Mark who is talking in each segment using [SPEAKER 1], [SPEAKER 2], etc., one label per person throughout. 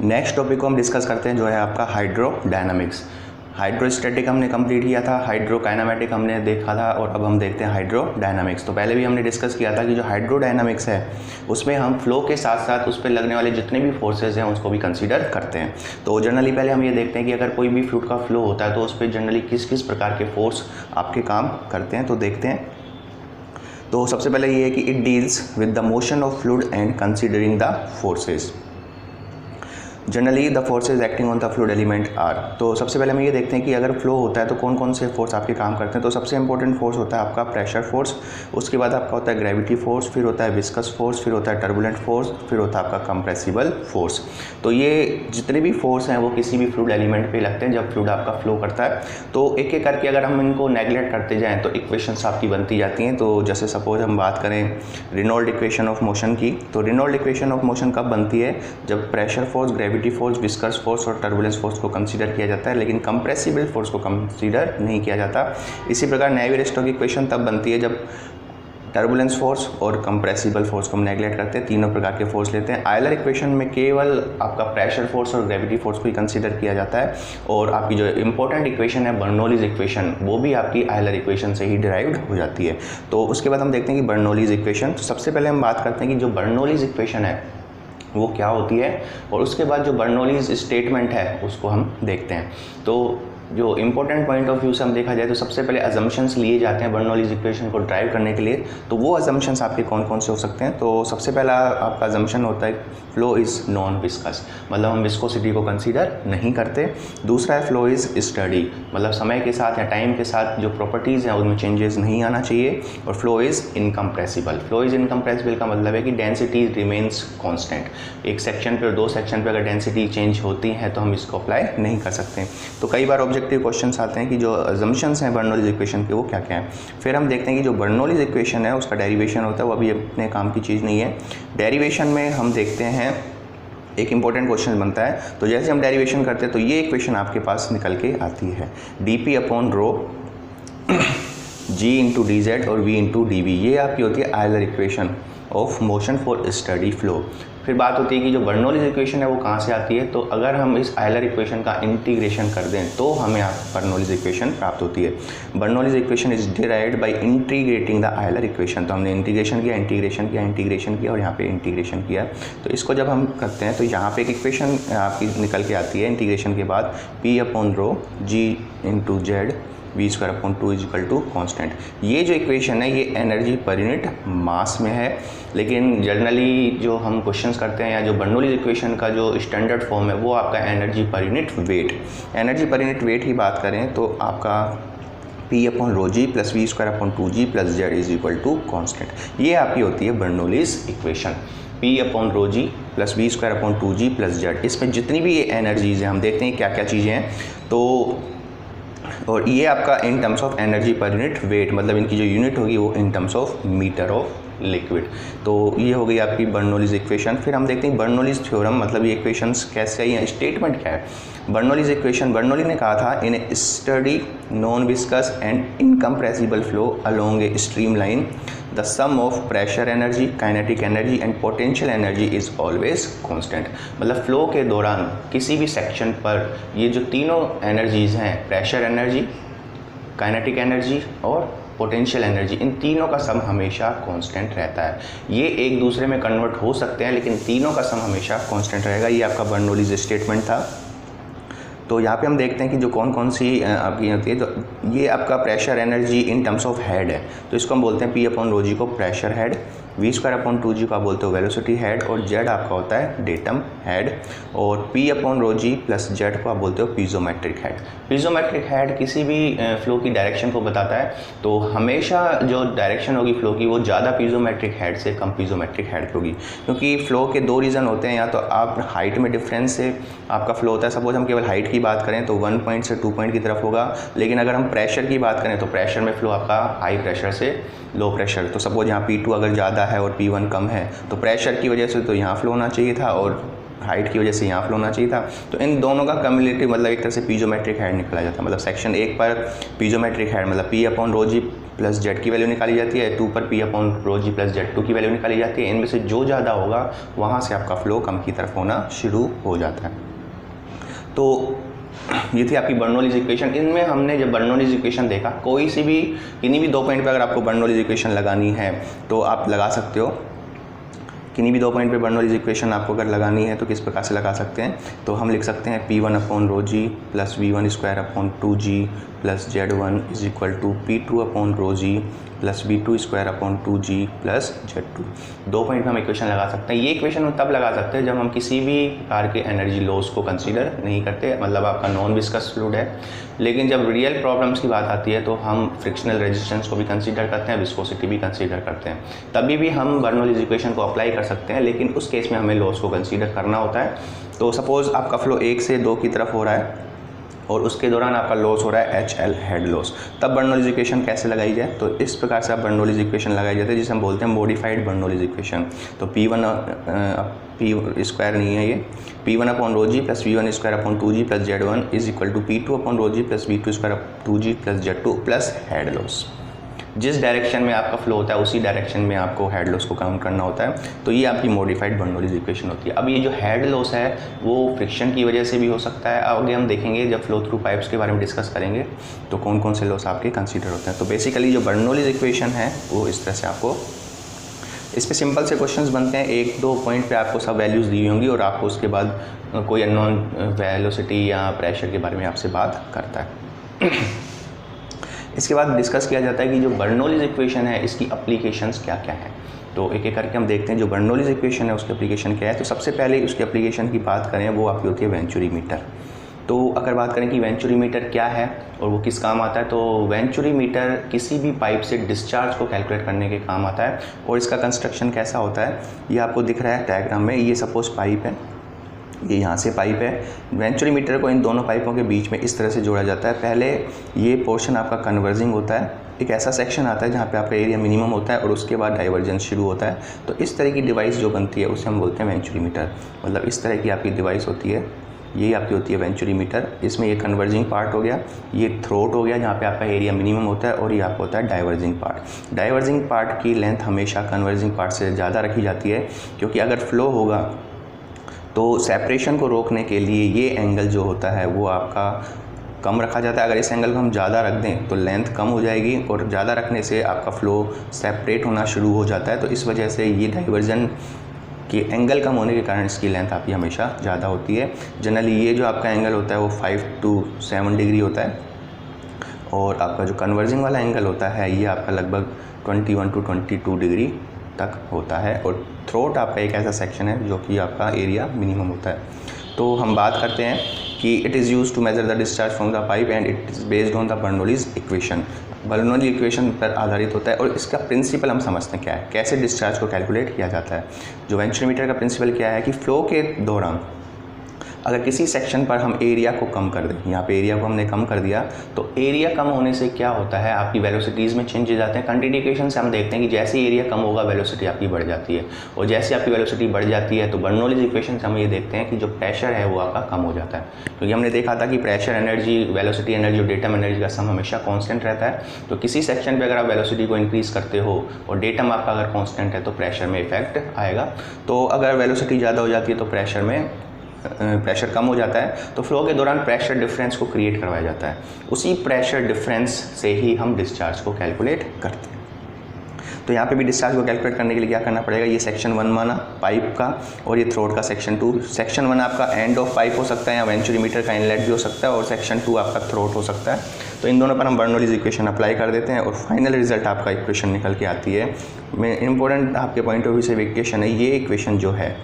[SPEAKER 1] Next topic को हम discuss करते हैं जो है आपका हाइड्रोडायनामिक्स। हाइड्रोस्टैटिक हमने कंप्लीट किया था, हाइड्रोकाइनेमेटिक हमने देखा था और अब हम देखते हैं हाइड्रोडायनामिक्स। तो पहले भी हमने डिस्कस किया था कि जो हाइड्रोडायनामिक्स है उसमें हम फ्लो के साथ साथ उस पर लगने वाले जितने भी फोर्सेज हैं उसको भी कंसीडर करते हैं। तो जनरली पहले हम ये देखते हैं कि अगर कोई भी फ्लूइड का फ्लो होता है तो उस पर जनरली किस किस प्रकार के फोर्स आपके काम करते हैं। तो देखते हैं। तो सबसे पहले ये है कि it deals with the motion of fluid and considering the forces. Generally the forces acting on the fluid element are. तो सबसे पहले हम ये देखते हैं कि अगर फ्लो होता है तो कौन कौन से फोर्स आपके काम करते हैं। तो सबसे इंपॉर्टेंट फोर्स होता है आपका प्रेशर फोर्स, उसके बाद आपका होता है ग्रेविटी फोर्स, फिर होता है विस्कस फोर्स, फिर होता है टर्बुलेंट फोर्स, फिर होता है आपका कंप्रेसिबल फोर्स। तो ये जितने भी फोर्स हैं वो किसी भी फ्लूइड एलिमेंट पे लगते हैं जब फ्लूइड आपका फ्लो करता है। तो एक एक करके अगर हम इनको नेगलेक्ट करते जाएँ तो इक्वेशंस आपकी बनती जाती हैं। तो जैसे सपोज हम बात करें रेनॉल्ड इक्वेशन ऑफ मोशन की, तो रेनॉल्ड इक्वेशन ऑफ मोशन कब बनती है? जब pressure force, gravity force, viscous force और टर्बुलेंस फोर्स को कंसीडर किया जाता है, लेकिन कंप्रेसिबल फोर्स को कंसीडर नहीं किया जाता। इसी प्रकार नेवियर-स्टोक्स इक्वेशन तब बनती है जब टर्बुलेंस फोर्स और कंप्रेसिबल फोर्स को हम नेगलेक्ट करते हैं, तीनों प्रकार के फोर्स लेते हैं। आयलर इक्वेशन में केवल आपका प्रेशर फोर्स और ग्रेविटी फोर्स को ही कंसीडर किया जाता है। और आपकी जो इंपॉर्टेंट इक्वेशन है बर्नौलीज इक्वेशन, वो भी आपकी आयलर इक्वेशन से ही डिराइव्ड हो जाती है। तो उसके बाद हम देखते हैं कि बर्नौलीज इक्वेशन। तो सबसे पहले हम बात करते हैं कि जो बर्नौलीज इक्वेशन है वो क्या होती है, और उसके बाद जो बर्नौलीज स्टेटमेंट है उसको हम देखते हैं। तो जो इंपॉर्टेंट पॉइंट ऑफ व्यू से हम देखा जाए तो सबसे पहले अजम्पशंस लिए जाते हैं बर्नौलीज इक्वेशन को ड्राइव करने के लिए। तो वो अजम्पशंस आपके कौन कौन से हो सकते हैं? तो सबसे पहला आपका अजम्पशन होता है फ्लो इज़ नॉन विस्कस, मतलब हम विस्कोसिटी को कंसीडर नहीं करते। दूसरा है फ्लो इज़ स्टडी, मतलब समय के साथ या टाइम के साथ जो प्रॉपर्टीज़ हैं उनमें चेंजेस नहीं आना चाहिए। और flow is incompressible, flow is incompressible का मतलब है कि डेंसिटी रिमेन्स कॉन्स्टेंट। एक सेक्शन पे और दो सेक्शन पे अगर डेंसिटी चेंज होती है तो हम इसको अप्लाई नहीं कर सकते। तो कई बार ऑब्जेक्टिव क्वेश्चंस आते हैं कि जो अजम्पशंस हैं बर्नौलीज इक्वेशन के वो क्या क्या हैं। फिर हम देखते हैं कि जो बर्नौलीज इक्वेशन है उसका डेरिवेशन होता है, वो अभी अपने काम की चीज़ नहीं है। डेरिवेशन में हम देखते हैं एक इंपॉर्टेंट क्वेश्चन बनता है। तो जैसे हम डेरिवेशन करते हैं तो ये इक्वेशन आपके पास निकल के आती है, dp upon rho g into D Z और v इंटू डी वी। ये आपकी होती है Euler equation of motion for steady flow. फिर बात होती है कि जो बर्नौलीज इक्वेशन है वो कहाँ से आती है। तो अगर हम इस आयलर इक्वेशन का इंटीग्रेशन कर दें तो हमें बर्नौलीज इक्वेशन प्राप्त होती है। Bernoulli's equation is derived by integrating the Euler equation. तो हमने इंटीग्रेशन किया, इंटीग्रेशन किया, इंटीग्रेशन किया और यहाँ पे इंटीग्रेशन किया। तो इसको जब हम करते हैं तो यहाँ पे एक इक्वेशन आपकी निकल के आती है इंटीग्रेशन के बाद, p upon rho g into Z v square upon 2 is equal to constant. ये जो इक्वेशन है ये एनर्जी पर यूनिट मास में है, लेकिन जनरली जो हम क्वेश्चंस करते हैं या जो बर्नौलीज इक्वेशन का जो स्टैंडर्ड फॉर्म है वो आपका energy per unit weight. Energy per unit weight की बात करें तो आपका p upon rho G plus v square upon 2g plus Z is equal to constant. ये आपकी होती है Bernoulli's equation, p upon rho G plus v square upon 2g plus Z. इसमें जितनी भी ये एनर्जीज़ हैं हम देखते हैं क्या क्या चीज़ें हैं। तो और ये आपका in terms of energy per unit weight, मतलब इनकी जो यूनिट होगी वो in terms of metre of liquid. तो ये हो गई आपकी बर्नौलीज इक्वेशन। फिर हम देखते हैं बर्नौलीज थ्योरम, मतलब ये इक्वेशंस कैसे आई हैं, स्टेटमेंट क्या है। बर्नौलीज इक्वेशन, बर्नौली ने कहा था in steady non viscous and incompressible flow along a streamline the sum of pressure energy, kinetic energy and potential energy is always constant. मतलब फ्लो के दौरान किसी भी सेक्शन पर ये जो तीनों एनर्जीज़ हैं, प्रेशर एनर्जी, काइनेटिक एनर्जी और पोटेंशियल एनर्जी, इन तीनों का सम हमेशा कांस्टेंट रहता है। ये एक दूसरे में कन्वर्ट हो सकते हैं लेकिन तीनों का सम हमेशा कांस्टेंट रहेगा। ये आपका बर्नौलीज स्टेटमेंट था। तो यहाँ पे हम देखते हैं कि जो कौन कौन सी आपकी होती है। तो ये आपका pressure energy in terms of head है, तो इसको हम बोलते हैं p अपॉन रो जी को pressure head, v square upon 2g को आप बोलते हो वेलोसिटी हेड और जेड आपका होता है डेटम हेड, और p upon rho G plus Z को आप बोलते हो पीजोमेट्रिक हेड। पीजोमेट्रिक हेड किसी भी फ्लो की डायरेक्शन को बताता है। तो हमेशा जो डायरेक्शन होगी फ्लो की वो ज़्यादा पीजोमेट्रिक हेड से कम पीजोमेट्रिक हेड होगी, क्योंकि फ्लो के दो रीज़न होते हैं। या तो आप हाइट में डिफरेंस से आपका फ्लो होता है, सपोज हम केवल हाइट की बात करें तो 1 पॉइंट से 2 पॉइंट की तरफ होगा, लेकिन अगर हम प्रेशर की बात करें तो प्रेशर में फ्लो आपका हाई प्रेशर से लो प्रेशर। तो सपोज यहाँ P2 अगर ज़्यादा है और P1 कम है तो प्रेशर की वजह से तो यहाँ फ्लो होना चाहिए था और हाइट की वजह से यहाँ फ्लो होना चाहिए था। तो इन दोनों का कम्युलेटिव मतलब एक तरह से पीजोमेट्रिक हेड निकला जाता है। मतलब सेक्शन 1 पर पीजोमेट्रिक हेड मतलब p upon rho G plus Z की वैल्यू निकाली जाती है, 2 पर P upon rho G plus Z 2 की वैल्यू निकाली जाती है। इनमें से जो ज़्यादा होगा वहाँ से आपका फ्लो कम की तरफ होना शुरू हो जाता है। तो ये थी आपकी बर्नौलीज इक्वेशन। इनमें हमने जब बर्नौलीज इक्वेशन देखा, कोई सी भी किन्हीं भी 2 पॉइंट पे अगर आपको बर्नौलीज इक्वेशन लगानी है तो आप लगा सकते हो। किन्हीं भी 2 पॉइंट पे बर्नौलीज इक्वेशन आपको अगर लगानी है तो किस प्रकार से लगा सकते हैं, तो हम लिख सकते हैं P1 upon rho G plus V1 square upon 2G plus Z1 is equal to P2 upon rho G plus V2 square upon 2G plus Z2। 2 point पे हम इक्वेशन लगा सकते हैं। ये इक्वेशन हम तब लगा सकते हैं जब हम किसी भी प्रकार के एनर्जी लॉस को कंसीडर नहीं करते, मतलब आपका नॉन विस्कस फ्लूइड है। लेकिन जब रियल प्रॉब्लम्स की बात आती है तो हम फ्रिक्शनल रेजिस्टेंस को भी कंसीडर करते हैं, विस्कोसिटी भी कंसीडर करते हैं। तभी भी हम बर्नौलीज इक्वेशन को अप्लाई कर सकते हैं, लेकिन उस केस में हमें लॉस को कंसीडर करना होता है। तो सपोज़ आपका फ्लो 1 से 2 की तरफ हो रहा है और उसके दौरान आपका लॉस हो रहा है HL हेड लॉस, तब बर्नौलीज इक्वेशन कैसे लगाई जाए, तो इस प्रकार से आप बर्नौलीज इक्वेशन लगाई जाती है जिसे हम बोलते हैं मॉडिफाइड बर्नौलीज इक्वेशन। तो P1 P स्क्वायर नहीं है, ये P1 upon rho G plus V1 square upon 2G plus Z1 is equal to P2 upon rho G plus V2 square 2G plus Z2 plus head loss. जिस direction में आपका flow होता है उसी direction में आपको हेड लॉस को count करना होता है। तो ये आपकी मॉडिफाइड बर्नौलीज इक्वेशन होती है। अब ये जो हेड लॉस है वो फ्रिक्शन की वजह से भी हो सकता है। आगे हम देखेंगे जब फ्लो थ्रू पाइप्स के बारे में डिस्कस करेंगे तो कौन कौन से लॉस आपके कंसीडर होते हैं। तो बेसिकली जो बर्नौलीज इक्वेशन है वो इस तरह से आपको, इस पर सिंपल से क्वेश्चंस बनते हैं। 1-2 पॉइंट पे आपको सब वैल्यूज़ दी होंगी और आपको उसके बाद कोई अननोन वेलोसिटी या प्रेशर के बारे में आपसे बात करता है। इसके बाद डिस्कस किया जाता है कि जो बर्नौलीज इक्वेशन है इसकी एप्लीकेशंस क्या क्या हैं। तो एक एक करके हम देखते हैं जो बर्नौलीज इक्वेशन है उसकी एप्लीकेशन क्या है। तो सबसे पहले उसकी एप्लीकेशन की बात करें वो आपकी होती है वेंचुरीमीटर। तो अगर बात करें कि वेंचुरीमीटर क्या है और वो किस काम आता है, तो वेंचुरीमीटर किसी भी पाइप से डिस्चार्ज को कैलकुलेट करने के काम आता है। और इसका कंस्ट्रक्शन कैसा होता है ये आपको दिख रहा है डायग्राम में। ये सपोज पाइप है, ये यहाँ से पाइप है। वेंचुरीमीटर को इन दोनों पाइपों के बीच में इस तरह से जोड़ा जाता है। पहले ये पोर्शन आपका कन्वर्जिंग होता है, एक ऐसा सेक्शन आता है जहाँ पे आपका एरिया मिनिमम होता है और उसके बाद डाइवर्जेंस शुरू होता है। तो इस तरह की डिवाइस जो बनती है उसे हम बोलते हैं वेंचुरीमीटर। मतलब इस तरह की आपकी डिवाइस होती है, यही आपकी होती है वेंचुरीमीटर। इसमें ये कन्वर्जिंग पार्ट हो गया, ये थ्रोट हो गया जहाँ पे आपका एरिया मिनिमम होता है, और ये आपका होता है डाइवर्जिंग पार्ट। डाइवर्जिंग पार्ट की लेंथ हमेशा कन्वर्जिंग पार्ट से ज़्यादा रखी जाती है, क्योंकि अगर फ्लो होगा तो सेपरेशन को रोकने के लिए ये एंगल जो होता है वो आपका कम रखा जाता है। अगर इस एंगल को हम ज़्यादा रख दें तो लेंथ कम हो जाएगी, और ज़्यादा रखने से आपका फ़्लो सेपरेट होना शुरू हो जाता है। तो इस वजह से ये डाइवर्जन के एंगल कम होने के कारण इसकी लेंथ आपकी हमेशा ज़्यादा होती है। जनरली ये जो आपका एंगल होता है वो 5 to 7 डिग्री होता है, और आपका जो कन्वर्जिंग वाला एंगल होता है ये आपका लगभग 21 to 22 डिग्री तक होता है। और थ्रोट आपका एक ऐसा सेक्शन है जो कि आपका एरिया मिनिमम होता है। तो हम बात करते हैं कि it is used to measure the discharge from the pipe and it is based on the Bernoulli's equation. Bernoulli's equation पर आधारित होता है, और इसका प्रिंसिपल हम समझते हैं क्या है, कैसे डिस्चार्ज को कैलकुलेट किया जाता है। जो वेंचुरीमीटर का प्रिंसिपल क्या है कि फ्लो के दौरान अगर किसी सेक्शन पर हम एरिया को कम कर दें, यहाँ पे एरिया को हमने कम कर दिया, तो एरिया कम होने से क्या होता है आपकी वेलोसिटीज़ में चेंजेस आते हैं। कंटिन्यू इक्वेशन से हम देखते हैं कि जैसे एरिया कम होगा वेलोसिटी आपकी बढ़ जाती है, और जैसे आपकी वेलोसिटी बढ़ जाती है तो बर्नौलीज इक्वेशन से हम ये देखते हैं कि जो प्रेशर है वो आपका कम हो जाता है। क्योंकि हमने देखा था कि प्रेशर एनर्जी, वेलोसिटी एनर्जी और डेटम एनर्जी का सम हमेशा कॉन्स्टेंट रहता है। तो किसी सेक्शन पर अगर आप वेलोसिटी को इंक्रीज़ करते हो और डेटम आपका अगर कॉन्स्टेंट है तो प्रेशर में इफेक्ट आएगा। तो अगर वेलोसिटी ज़्यादा हो जाती है तो प्रेशर कम हो जाता है, तो फ्लो के दौरान प्रेशर डिफरेंस को क्रिएट करवाया जाता है। उसी प्रेशर डिफरेंस से ही हम डिस्चार्ज को कैलकुलेट करते हैं। तो यहाँ पे भी डिस्चार्ज को कैलकुलेट करने के लिए क्या करना पड़ेगा, ये सेक्शन 1 माना पाइप का, और ये थ्रोट का सेक्शन 2। सेक्शन 1 आपका एंड ऑफ पाइप हो सकता है या वेंचुरीमीटर का इनलेट भी हो सकता है, और सेक्शन 2 आपका थ्रोट हो सकता है। तो इन दोनों पर हम बर्नौलीज इक्वेशन अप्लाई कर देते हैं और फाइनल रिजल्ट आपका इक्वेशन निकल के आती है। इंपॉर्टेंट आपके पॉइंट ऑफ व्यू से इक्वेशन है, ये इक्वेशन जो है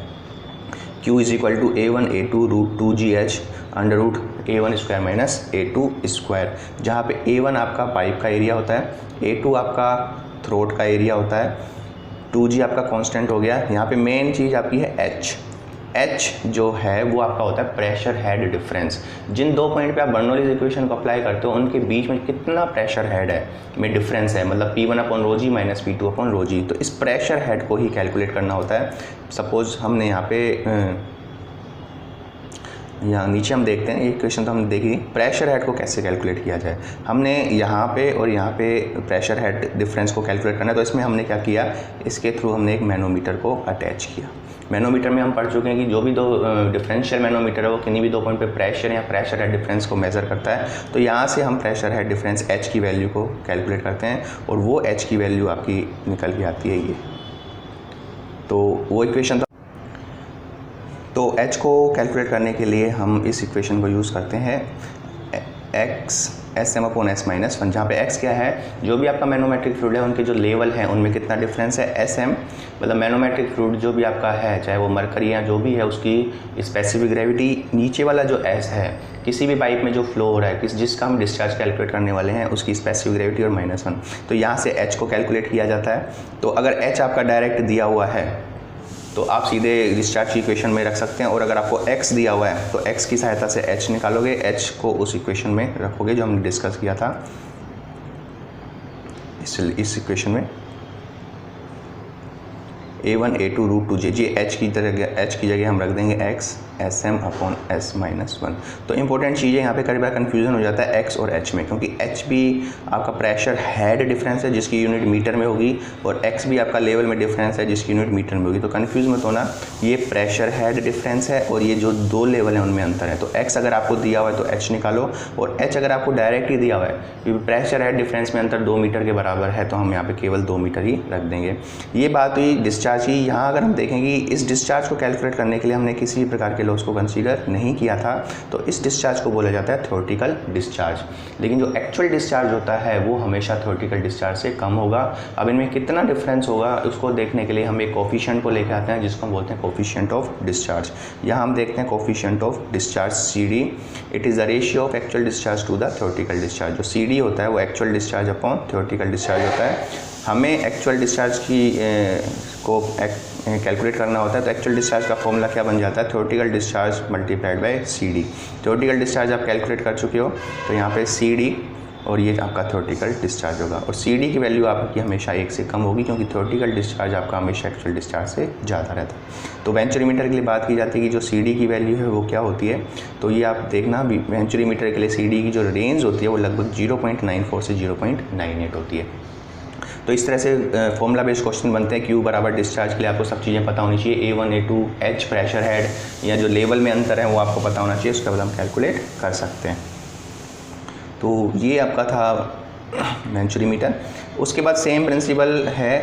[SPEAKER 1] Q is equal to A1 A2 root 2GH under root A1 square minus A2 square, जहाँ पे A1 आपका पाइप का एरिया होता है, A2 आपका थ्रोट का एरिया होता है, 2G आपका कांस्टेंट हो गया। यहाँ पे मेन चीज़ आपकी है H जो है वो आपका होता है प्रेशर हेड डिफरेंस। जिन 2 पॉइंट पे आप बर्नौलीज इक्वेशन को अप्लाई करते हो उनके बीच में कितना प्रेशर हेड है में डिफरेंस है, मतलब P1 अपॉन रो जी माइनस P2 अपॉन रो जी। तो इस प्रेशर हेड को ही कैलकुलेट करना होता है। सपोज हमने यहाँ पे यहाँ नीचे हम देखते हैं, एक क्वेश्चन तो हमने देखी, प्रेशर हेड को कैसे कैलकुलेट किया जाए। हमने यहाँ पे और यहाँ पे प्रेशर हेड डिफरेंस को कैलकुलेट करना है, तो इसमें हमने क्या किया, इसके थ्रू हमने एक मैनोमीटर को अटैच किया। मैनोमीटर में हम पढ़ चुके हैं कि जो भी दो डिफरेंशियल मैनोमीटर है वो किन्हीं भी दो पॉइंट पे प्रेशर या प्रेशर हेड डिफरेंस को मेज़र करता है। तो यहाँ से हम प्रेशर हेड डिफरेंस एच की वैल्यू को कैलकुलेट करते हैं और वो एच की वैल्यू आपकी निकल के आती है ये। तो वो इक्वेशन तो एच को कैलकुलेट करने के लिए हम इस इक्वेशन को यूज़ करते हैं X S M upon S minus one, जहाँ पे एक्स क्या है, जो भी आपका मैनोमेट्रिक फ्लूइड है उनके जो लेवल हैं उनमें कितना डिफरेंस है, एस एम मतलब मैनोमेट्रिक फ्लूइड जो भी आपका है, चाहे वो मरकरी या जो भी है, उसकी स्पेसिफिक ग्रेविटी, नीचे वाला जो एस है किसी भी पाइप में जो फ्लो हो रहा है जिसका हम डिस्चार्ज कैलकुलेट करने वाले हैं उसकी स्पेसिफिक ग्रेविटी और माइनस वन। तो यहाँ से एच को कैलकुलेट किया जाता है। तो अगर एच आपका डायरेक्ट दिया हुआ है तो आप सीधे डिस्चार्ज की इक्वेशन में रख सकते हैं, और अगर आपको x दिया हुआ है तो x की सहायता से h निकालोगे, h को उस इक्वेशन में रखोगे जो हमने डिस्कस किया था इस इक्वेशन में, a1 a2 रूट 2j, जी h की जगह हम रख देंगे x S M upon S minus one. तो इंपॉर्टेंट चीज़ है यहाँ पे कई बार कन्फ्यूज़न हो जाता है x और h में, क्योंकि h भी आपका प्रेशर हेड डिफरेंस है जिसकी यूनिट मीटर में होगी, और x भी आपका लेवल में डिफरेंस है जिसकी यूनिट मीटर में होगी। तो कन्फ्यूज़ मत होना, ये प्रेशर हेड डिफरेंस है और ये जो दो लेवल हैं उनमें अंतर है। तो x अगर आपको दिया हुआ है तो h निकालो, और h अगर आपको डायरेक्ट ही दिया हुआ है, क्योंकि प्रेशर हेड डिफरेंस में अंतर 2 मीटर के बराबर है, तो हम यहाँ पे केवल 2 मीटर ही रख देंगे। ये बात हुई डिस्चार्ज की। यहाँ अगर हम देखेंगे इस डिस्चार्ज को कैलकुलेट करने के लिए हमने किसी भी प्रकार के लॉस को कंसीडर नहीं किया था, तो इस डिस्चार्ज को बोला जाता है थ्योरेटिकल डिस्चार्ज। लेकिन जो एक्चुअल डिस्चार्ज होता है वो हमेशा थ्योरेटिकल डिस्चार्ज से कम होगा। अब इनमें कितना डिफरेंस होगा उसको देखने के लिए हम एक कोफिशिएंट को लेकर आते हैं जिसको हम बोलते हैं कोफिशिएंट ऑफ डिस्चार्ज। यहाँ हम देखते हैं coefficient of discharge CD, it is the ratio of actual discharge to the theoretical discharge. जो CD होता है वो actual discharge upon theoretical discharge होता है। हमें एक्चुअल डिस्चार्ज की को कैलकुलेट करना होता है, तो एक्चुअल डिस्चार्ज का फॉर्मूला क्या बन जाता है, theoretical discharge multiplied by CD। Theoretical discharge आप कैलकुलेट कर चुके हो, तो यहाँ पे CD और ये आपका थ्योरेटिकल डिस्चार्ज होगा, और CD की वैल्यू आपकी हमेशा 1 से कम होगी, क्योंकि थ्योरेटिकल डिस्चार्ज आपका हमेशा एक्चुअल डिस्चार्ज से ज़्यादा रहता है। तो वेंचुरीमीटर के लिए बात की जाती है कि जो CD की वैल्यू है वो क्या होती है, तो ये आप देखना वेंचुरीमीटर के लिए CD की जो रेंज होती है वो लगभग 0.94 से 0.98 होती है। तो इस तरह से फॉर्मूला बेस्ड क्वेश्चन बनते हैं। Q बराबर डिस्चार्ज के लिए आपको सब चीज़ें पता होनी चाहिए, A1 A2 H pressure head या जो लेवल में अंतर है वो आपको पता होना चाहिए, उसके बाद हम कैलकुलेट कर सकते हैं। तो ये आपका था वेंचुरीमीटर। उसके बाद सेम प्रिंसिपल है,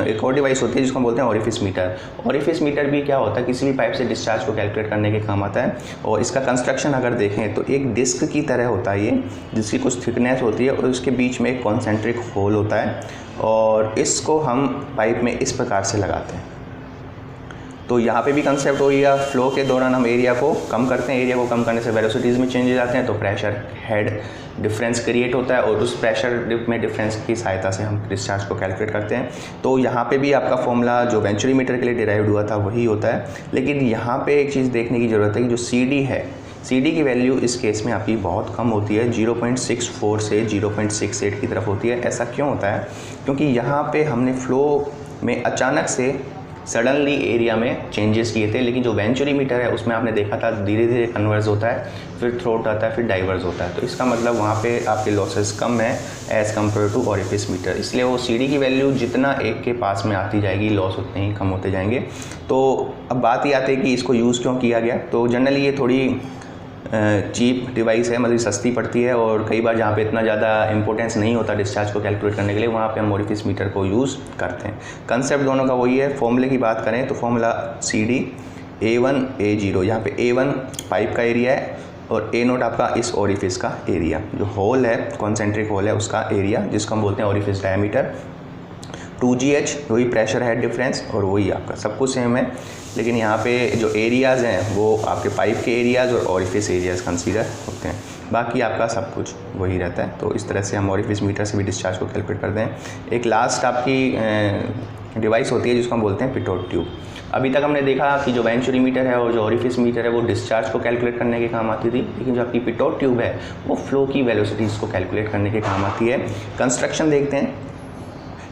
[SPEAKER 1] एक और डिवाइस होती है जिसको हम बोलते हैं ओरिफिस मीटर। ओरिफिस मीटर भी क्या होता है, किसी भी पाइप से डिस्चार्ज को कैलकुलेट करने के काम आता है, और इसका कंस्ट्रक्शन अगर देखें तो एक डिस्क की तरह होता है ये, जिसकी कुछ थिकनेस होती है और उसके बीच में एक कॉन्सेंट्रिक होल होता है, और इसको हम पाइप में इस प्रकार से लगाते हैं। तो यहाँ पे भी कंसेप्ट हो गया, फ्लो के दौरान हम एरिया को कम करते हैं, एरिया को कम करने से वेलोसिटीज़ में चेंजेस आते हैं, तो प्रेशर हेड डिफरेंस क्रिएट होता है, और उस प्रेशर में डिफरेंस की सहायता से हम डिस्चार्ज को कैलकुलेट करते हैं। तो यहाँ पे भी आपका फॉर्मूला जो वेंचुरीमीटर के लिए डिराइव्ड हुआ था वही होता है, लेकिन यहाँ पे एक चीज़ देखने की ज़रूरत है कि जो CD है, CD की वैल्यू इस केस में आपकी बहुत कम होती है, 0.64 से 0.68 की तरफ होती है। ऐसा क्यों होता है, क्योंकि यहाँ पे हमने फ्लो में अचानक से सडनली एरिया में चेंजेस किए थे, लेकिन जो वेंचुरीमीटर है उसमें आपने देखा था धीरे धीरे कन्वर्ज होता है, फिर थ्रोट आता है, फिर डाइवर्स होता है। तो इसका मतलब वहाँ पे आपके लॉसेस कम है as compared to orifice meter, इसलिए वो CD की वैल्यू जितना एक के पास में आती जाएगी लॉस उतने ही कम होते जाएंगे। तो अब बात ये आती है कि इसको यूज़ क्यों किया गया। तो जनरली ये थोड़ी चीप डिवाइस है, मतलब सस्ती पड़ती है, और कई बार जहाँ पे इतना ज़्यादा इंपॉर्टेंस नहीं होता डिस्चार्ज को कैलकुलेट करने के लिए, वहाँ पे हम ओरिफिस मीटर को यूज़ करते हैं। कंसेप्ट दोनों का वही है। फॉर्मूले की बात करें तो फॉर्मूला CD A1 A0, यहाँ पे A1 पाइप का एरिया है और A0 आपका इस ओरिफिस का एरिया, जो होल है कॉन्सेंट्रिक होल है उसका एरिया, जिसको हम बोलते हैं ओरिफिस डायमीटर। 2GH वही प्रेशर हेड डिफरेंस, और वही आपका सब कुछ सेम है, लेकिन यहाँ पे जो एरियाज़ हैं वो आपके पाइप के एरियाज़ और ओरिफिस एरियाज़ कंसीडर होते हैं, बाकी आपका सब कुछ वही रहता है। तो इस तरह से हम ओरिफिस मीटर से भी डिस्चार्ज को कैलकुलेट करते हैं। एक लास्ट आपकी डिवाइस होती है जिसको हम बोलते हैं पिटोट ट्यूब। अभी तक हमने देखा कि जो वेंचुरीमीटर है और जो ओरिफिस मीटर है वो डिस्चार्ज को कैलकुलेट करने के काम आती थी, लेकिन जो आपकी पिटोट ट्यूब है वो फ्लो की वेलोसिटीज़ को कैलकुलेट करने के काम आती है। कंस्ट्रक्शन देखते हैं।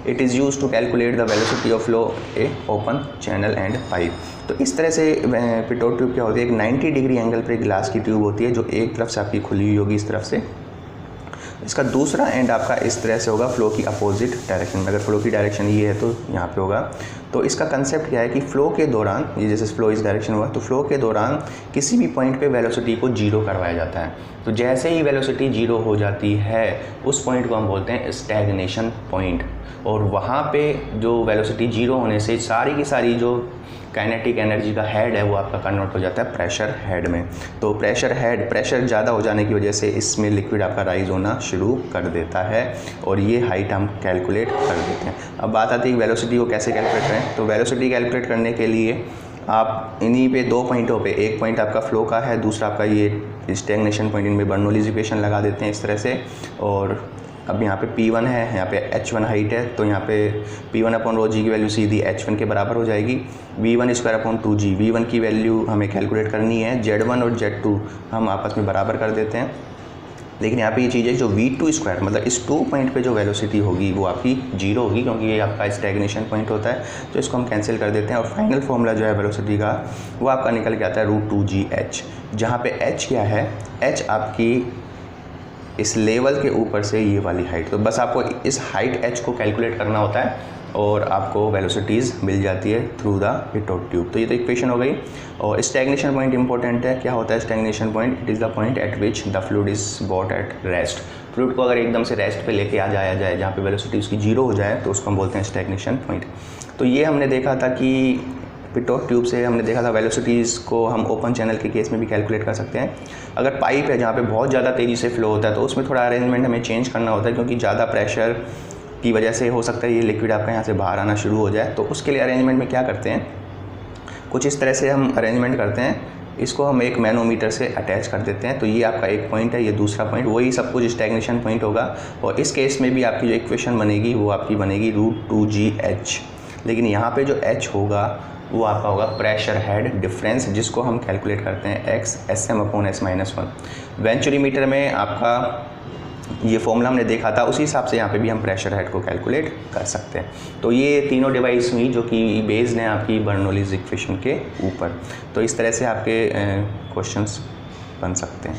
[SPEAKER 1] It is use to calculate the velocity of flow a open channel and pipe. तो इस तरह से पिटोट ट्यूब क्या होती है, एक 90 डिग्री एंगल पर ग्लास की ट्यूब होती है जो एक तरफ से आपकी खुली हुई होगी इस तरफ से, इसका दूसरा एंड आपका इस तरह से होगा फ्लो की अपोजिट डायरेक्शन में। अगर फ्लो की डायरेक्शन ये है तो यहाँ पे होगा। तो इसका कंसेप्ट क्या है कि फ़्लो के दौरान, ये जैसे फ्लो इस डायरेक्शन हुआ, तो फ्लो के दौरान किसी भी पॉइंट पे वेलोसिटी को जीरो करवाया जाता है। तो जैसे ही वेलोसिटी जीरो हो जाती है उस पॉइंट को हम बोलते हैं स्टैग्नेशन पॉइंट। और वहाँ पे जो वेलोसिटी जीरो होने से सारी की सारी जो काइनेटिक एनर्जी का हेड है वो आपका कन्वर्ट हो जाता है प्रेशर हेड में। तो प्रेशर ज़्यादा हो जाने की वजह से इसमें लिक्विड आपका राइज होना शुरू कर देता है और ये हाइट हम कैलकुलेट कर देते हैं। अब बात आती है वेलोसिटी को कैसे कैलकुलेट करें। तो वेलोसिटी कैलकुलेट करने के लिए आप इन्हीं पे दो पॉइंटों पे, एक पॉइंट आपका फ्लो का है, दूसरा आपका ये स्टैग्नेशन पॉइंट, इनमें बर्नौलीज़ इक्वेशन लगा देते हैं इस तरह से। और अब यहाँ पे P1 है, यहाँ पे H1 हाइट है, तो यहाँ पे P1/ρg की वैल्यू सीधी H1 के बराबर हो जाएगी। V1² V1 की वैल्यू हमें कैलकुलेट करनी है, Z1 और Z2 हम आपस में बराबर कर देते हैं। लेकिन यहाँ पे ये चीज़ है जो V2² मतलब इस 2 पॉइंट पे जो वेलोसिटी होगी वो आपकी जीरो होगी, क्योंकि ये आपका स्टैग्नेशन पॉइंट होता है। तो इसको हम कैंसिल कर देते हैं और फाइनल फॉर्मूला जो है वेलोसिटी का वो आपका निकल के आता है √2gh, जहाँ पे h क्या है, h आपकी इस लेवल के ऊपर से ये वाली हाइट। तो बस आपको इस हाइट h को कैलकुलेट करना होता है और आपको वेलोसिटीज़ मिल जाती है थ्रू द पिटोट ट्यूब। तो ये तो इक्वेशन हो गई। और स्टैग्नेशन पॉइंट इंपॉर्टेंट है। क्या होता है stagnation point? It is the point eight which the fluid is bought at rest. Fluid को अगर एकदम से रेस्ट पे लेके आ जाया जाए, जहाँ पे वेलोसिटी उसकी जीरो हो जाए, तो उसको हम बोलते हैं स्टैग्नेशन पॉइंट। तो ये हमने देखा था कि पिटोट ट्यूब से हमने देखा था वेलोसिटीज़ को हम ओपन चैनल के केस में भी कैलकुलेट कर सकते हैं। अगर पाइप है जहाँ पे बहुत ज़्यादा तेज़ी से फ्लो होता है तो उसमें थोड़ा अरेंजमेंट हमें चेंज करना होता है, क्योंकि ज़्यादा प्रेशर की वजह से हो सकता है ये लिक्विड आपका यहाँ से बाहर आना शुरू हो जाए। तो उसके लिए अरेंजमेंट में क्या करते हैं, कुछ इस तरह से हम अरेंजमेंट करते हैं। इसको हम एक मैनोमीटर से अटैच कर देते हैं। तो ये आपका एक पॉइंट है, ये दूसरा पॉइंट, वही सब कुछ स्टैग्नेशन पॉइंट होगा। और इस केस में भी आपकी जो इक्वेशन बनेगी वो आपकी बनेगी √2gh। लेकिन यहाँ पे जो h होगा वो आपका होगा प्रेशर हेड डिफरेंस, जिसको हम कैलकुलेट करते हैं x SM/s-1। वेंचुरीमीटर में आपका ये फॉर्मूला हमने देखा था, उसी हिसाब से यहाँ पे भी हम प्रेशर हेड को कैलकुलेट कर सकते हैं। तो ये तीनों डिवाइस हुई जो कि बेस्ड हैं आपकी बर्नौलीज़ इक्वेशन के ऊपर। तो इस तरह से आपके क्वेश्चंस बन सकते हैं।